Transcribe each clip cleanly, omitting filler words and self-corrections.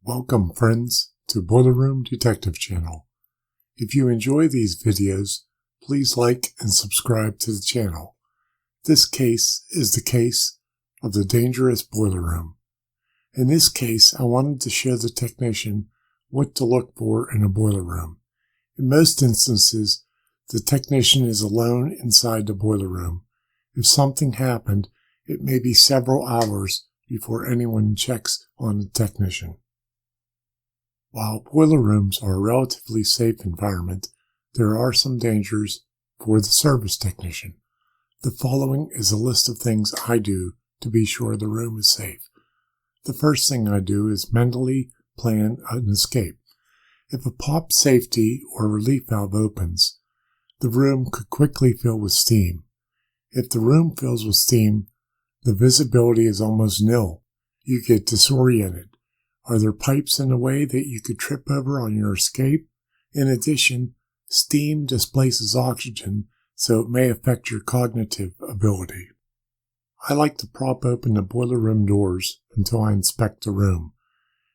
Welcome, friends, to Boiler Room Detective Channel. If you enjoy these videos, please like and subscribe to the channel. This case is the case of the dangerous boiler room. In this case, I wanted to show the technician what to look for in a boiler room. In most instances, the technician is alone inside the boiler room. If something happened, it may be several hours before anyone checks on the technician. While boiler rooms are a relatively safe environment, there are some dangers for the service technician. The following is a list of things I do to be sure the room is safe. The first thing I do is mentally plan an escape. If a pop safety or relief valve opens, the room could quickly fill with steam. If the room fills with steam, the visibility is almost nil. You get disoriented. Are there pipes in the way that you could trip over on your escape? In addition, steam displaces oxygen, so it may affect your cognitive ability. I like to prop open the boiler room doors until I inspect the room.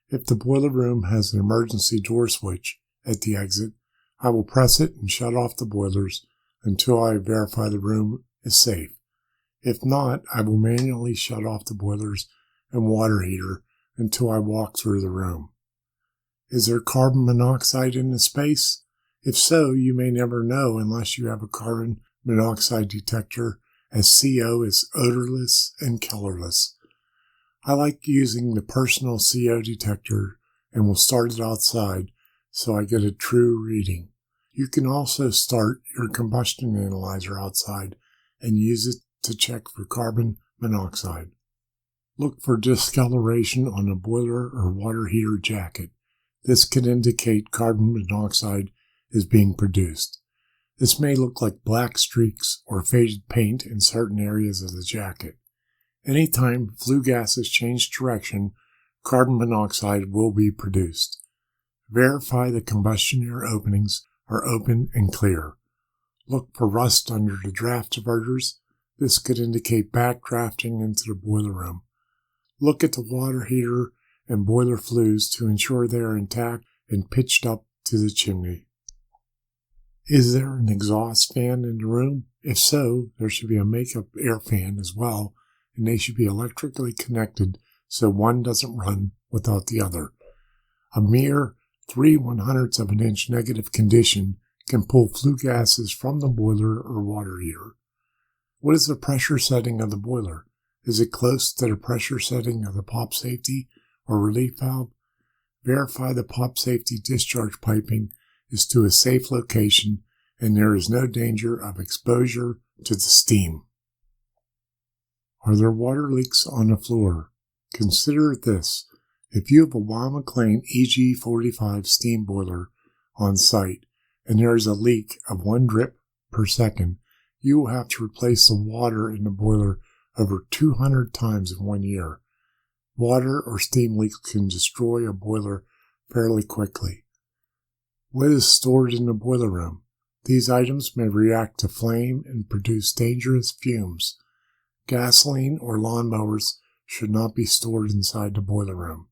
If the boiler room has an emergency door switch at the exit, I will press it and shut off the boilers until I verify the room is safe. If not, I will manually shut off the boilers and water heater until I walk through the room. Is there carbon monoxide in the space? If so, you may never know unless you have a carbon monoxide detector, as CO is odorless and colorless. I like using the personal CO detector and will start it outside so I get a true reading. You can also start your combustion analyzer outside and use it to check for carbon monoxide. Look for discoloration on a boiler or water heater jacket. This can indicate carbon monoxide is being produced. This may look like black streaks or faded paint in certain areas of the jacket. Anytime flue gases change direction, carbon monoxide will be produced. Verify the combustion air openings are open and clear. Look for rust under the draft diverters. This could indicate backdrafting into the boiler room. Look at the water heater and boiler flues to ensure they are intact and pitched up to the chimney. Is there an exhaust fan in the room? If so, there should be a makeup air fan as well, and they should be electrically connected so one doesn't run without the other. A mere 3/100ths of an inch negative condition can pull flue gases from the boiler or water heater. What is the pressure setting of the boiler? Is it close to the pressure setting of the pop safety or relief valve? Verify the pop safety discharge piping is to a safe location and there is no danger of exposure to the steam. Are there water leaks on the floor? Consider this. If you have a Weil-McLean EG45 steam boiler on site and there is a leak of 1 drip per second, you will have to replace the water in the boiler over 200 times in 1 year. Water or steam leaks can destroy a boiler fairly quickly. What is stored in the boiler room? These items may react to flame and produce dangerous fumes. Gasoline or lawnmowers should not be stored inside the boiler room.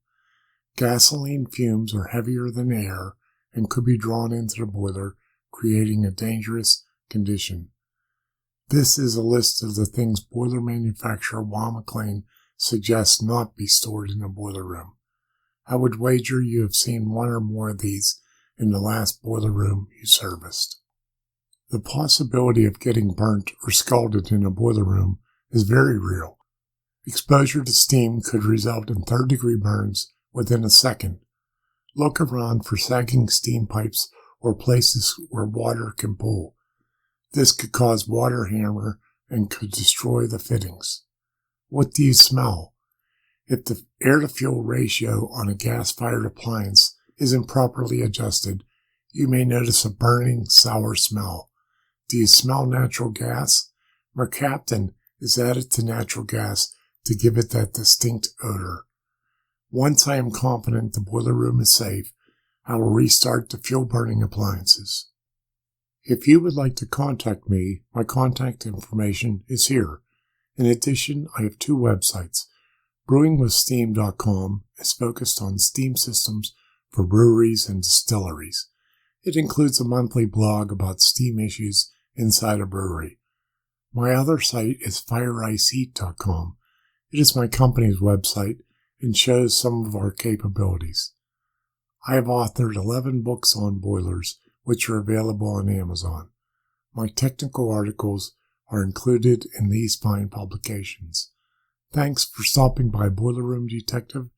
Gasoline fumes are heavier than air and could be drawn into the boiler, creating a dangerous condition. This is a list of the things boiler manufacturer Weil-McLean suggests not be stored in a boiler room. I would wager you have seen one or more of these in the last boiler room you serviced. The possibility of getting burnt or scalded in a boiler room is very real. Exposure to steam could result in third-degree burns within a second. Look around for sagging steam pipes or places where water can pool. This could cause water hammer and could destroy the fittings. What do you smell? If the air-to-fuel ratio on a gas-fired appliance isn't properly adjusted, you may notice a burning, sour smell. Do you smell natural gas? Mercaptan is added to natural gas to give it that distinct odor. Once I am confident the boiler room is safe, I will restart the fuel-burning appliances. If you would like to contact me, my contact information is here. In addition, I have 2 websites, brewingwithsteam.com is focused on steam systems for breweries and distilleries. It includes a monthly blog about steam issues inside a brewery. My other site is fireiceheat.com. It is my company's website and shows some of our capabilities. I have authored 11 books on boilers, which are available on Amazon. My technical articles are included in these fine publications. Thanks for stopping by Boiler Room Detective,